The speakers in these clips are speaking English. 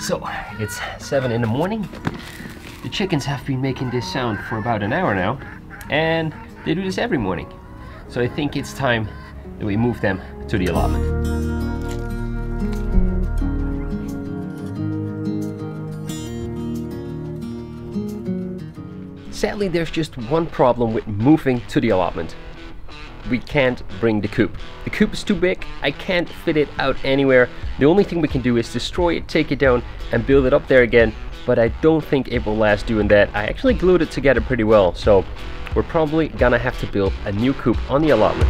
So, it's 7 in the morning. The chickens have been making this sound for about an hour now, and they do this every morning. So I think it's time that we move them to the allotment. Sadly, there's just one problem with moving to the allotment. We can't bring the coop. The coop is too big, I can't fit it out anywhere. The only thing we can do is destroy it, take it down and build it up there again, but I don't think it will last doing that. I actually glued it together pretty well, so we're probably gonna have to build a new coop on the allotment.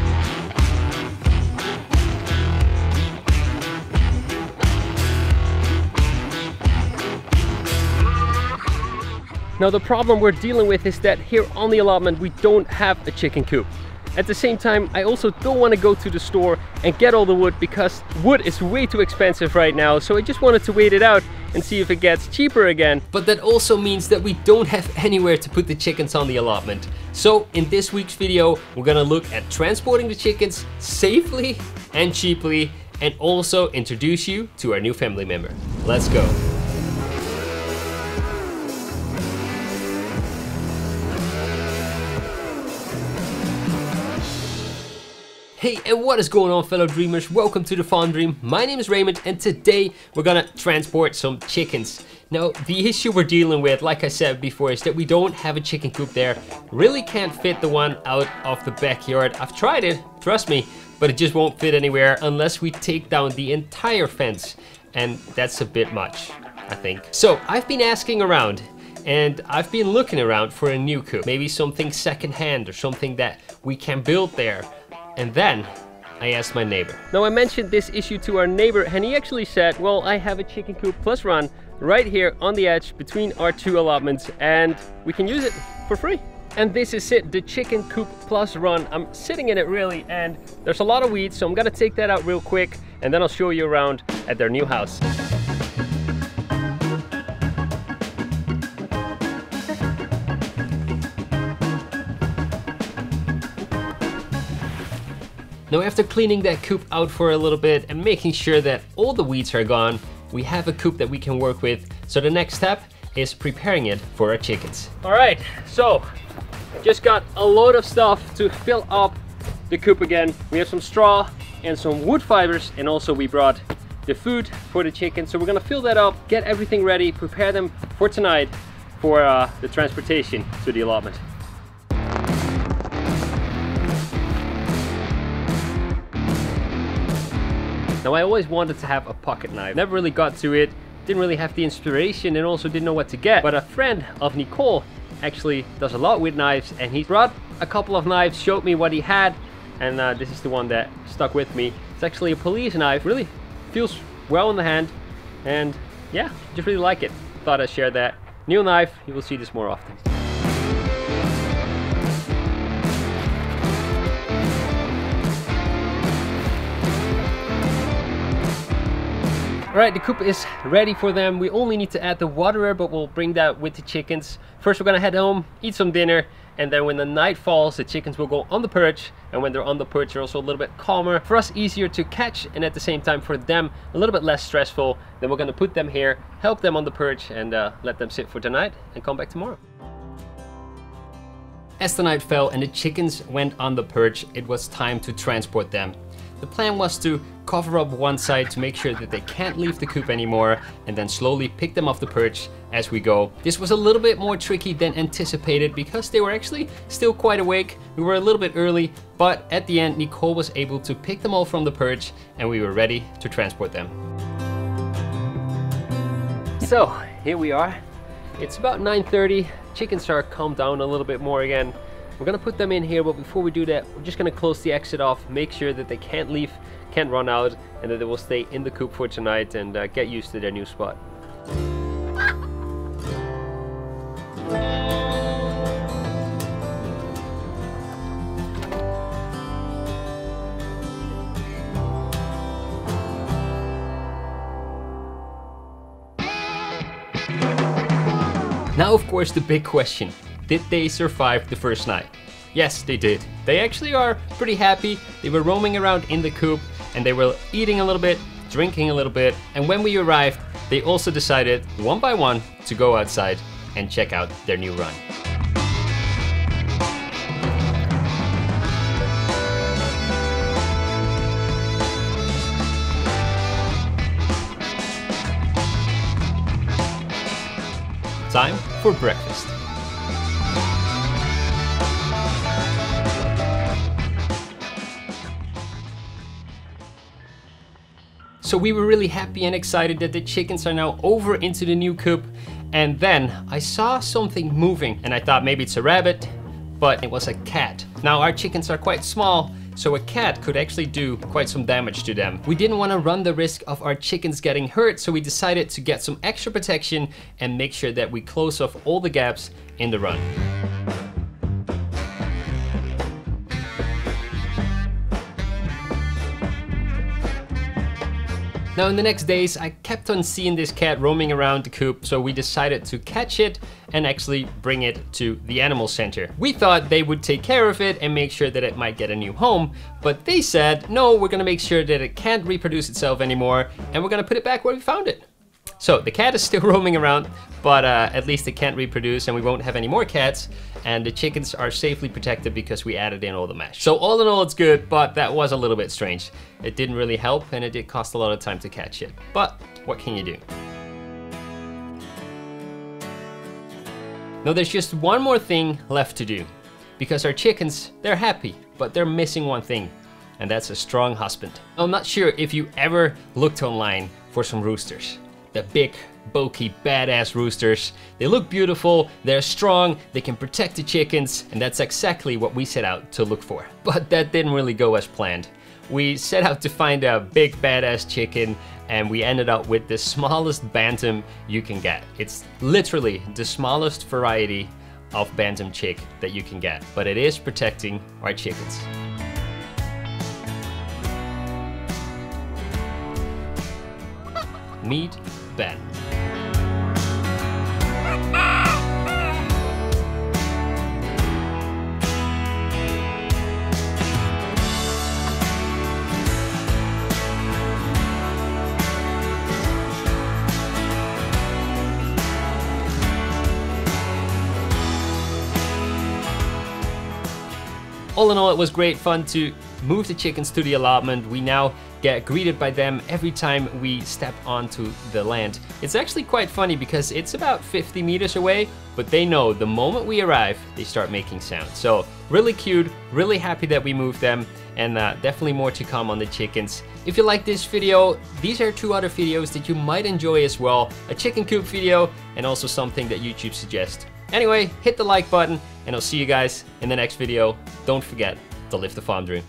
Now the problem we're dealing with is that here on the allotment we don't have a chicken coop. At the same time, I also don't want to go to the store and get all the wood because wood is way too expensive right now. So I just wanted to wait it out and see if it gets cheaper again. But that also means that we don't have anywhere to put the chickens on the allotment. So in this week's video, we're gonna look at transporting the chickens safely and cheaply, and also introduce you to our new family member. Let's go. Hey, and what is going on, fellow dreamers? Welcome to the Farm Dream. My name is Raymond, and today we're gonna transport some chickens. Now, the issue we're dealing with, like I said before, is that we don't have a chicken coop there. Really can't fit the one out of the backyard. I've tried it, trust me, but it just won't fit anywhere unless we take down the entire fence. And that's a bit much, I think. So I've been asking around, and I've been looking around for a new coop. Maybe something secondhand or something that we can build there. And then I asked my neighbor. Now, I mentioned this issue to our neighbor, and he actually said, well, I have a chicken coop plus run right here on the edge between our two allotments, and we can use it for free. And this is it, the chicken coop plus run. I'm sitting in it really, and there's a lot of weeds, so I'm gonna take that out real quick, and then I'll show you around at their new house. Now, after cleaning that coop out for a little bit and making sure that all the weeds are gone, we have a coop that we can work with. So the next step is preparing it for our chickens. All right, so just got a load of stuff to fill up the coop again. We have some straw and some wood fibers, and also we brought the food for the chickens. So we're gonna fill that up, get everything ready, prepare them for tonight for the transportation to the allotment. Now, I always wanted to have a pocket knife. Never really got to it, didn't really have the inspiration, and also didn't know what to get. But a friend of Nicole actually does a lot with knives, and he brought a couple of knives, showed me what he had, and this is the one that stuck with me. It's actually a police knife, really feels well in the hand, and yeah, just really like it. Thought I'd share that. New knife, you will see this more often. All right, the coop is ready for them. We only need to add the water, but we'll bring that with the chickens. First, we're gonna head home, eat some dinner, and then when the night falls, the chickens will go on the perch. And when they're on the perch, they're also a little bit calmer. For us, easier to catch, and at the same time for them, a little bit less stressful. Then we're gonna put them here, help them on the perch, and let them sit for tonight and come back tomorrow. As the night fell and the chickens went on the perch, it was time to transport them. The plan was to cover up one side to make sure that they can't leave the coop anymore, and then slowly pick them off the perch as we go. This was a little bit more tricky than anticipated because they were actually still quite awake. We were a little bit early, but at the end Nicole was able to pick them all from the perch, and we were ready to transport them. So here we are. It's about 9:30. Chickens are calmed down a little bit more again. We're gonna put them in here, but before we do that, we're just gonna close the exit off, make sure that they can't leave, can't run out, and that they will stay in the coop for tonight and get used to their new spot. Now, of course, the big question. Did they survive the first night? Yes, they did. They actually are pretty happy. They were roaming around in the coop and they were eating a little bit, drinking a little bit. And when we arrived, they also decided one by one to go outside and check out their new run. Time for breakfast. So we were really happy and excited that the chickens are now over into the new coop. And then I saw something moving and I thought maybe it's a rabbit, but it was a cat. Now our chickens are quite small, so a cat could actually do quite some damage to them. We didn't want to run the risk of our chickens getting hurt, so we decided to get some extra protection and make sure that we close off all the gaps in the run. Now in the next days, I kept on seeing this cat roaming around the coop, so we decided to catch it and actually bring it to the animal center. We thought they would take care of it and make sure that it might get a new home, but they said, no, we're gonna make sure that it can't reproduce itself anymore and we're gonna put it back where we found it. So the cat is still roaming around, but at least it can't reproduce and we won't have any more cats. And the chickens are safely protected because we added in all the mesh. So all in all, it's good, but that was a little bit strange. It didn't really help and it did cost a lot of time to catch it. But what can you do? Now there's just one more thing left to do. Because our chickens, they're happy, but they're missing one thing. And that's a strong husband. I'm not sure if you ever looked online for some roosters. The big, bulky, badass roosters. They look beautiful, they're strong, they can protect the chickens, and that's exactly what we set out to look for. But that didn't really go as planned. We set out to find a big, badass chicken, and we ended up with the smallest bantam you can get. It's literally the smallest variety of bantam chick that you can get, but it is protecting our chickens. Meet Ben. All in all, it was great fun to move the chickens to the allotment. We now get greeted by them every time we step onto the land. It's actually quite funny because it's about 50 meters away, but they know the moment we arrive, they start making sound. So really cute, really happy that we moved them, and definitely more to come on the chickens. If you like this video, these are two other videos that you might enjoy as well. A chicken coop video and also something that YouTube suggests. Anyway, hit the like button and I'll see you guys in the next video. Don't forget to live the farm dream.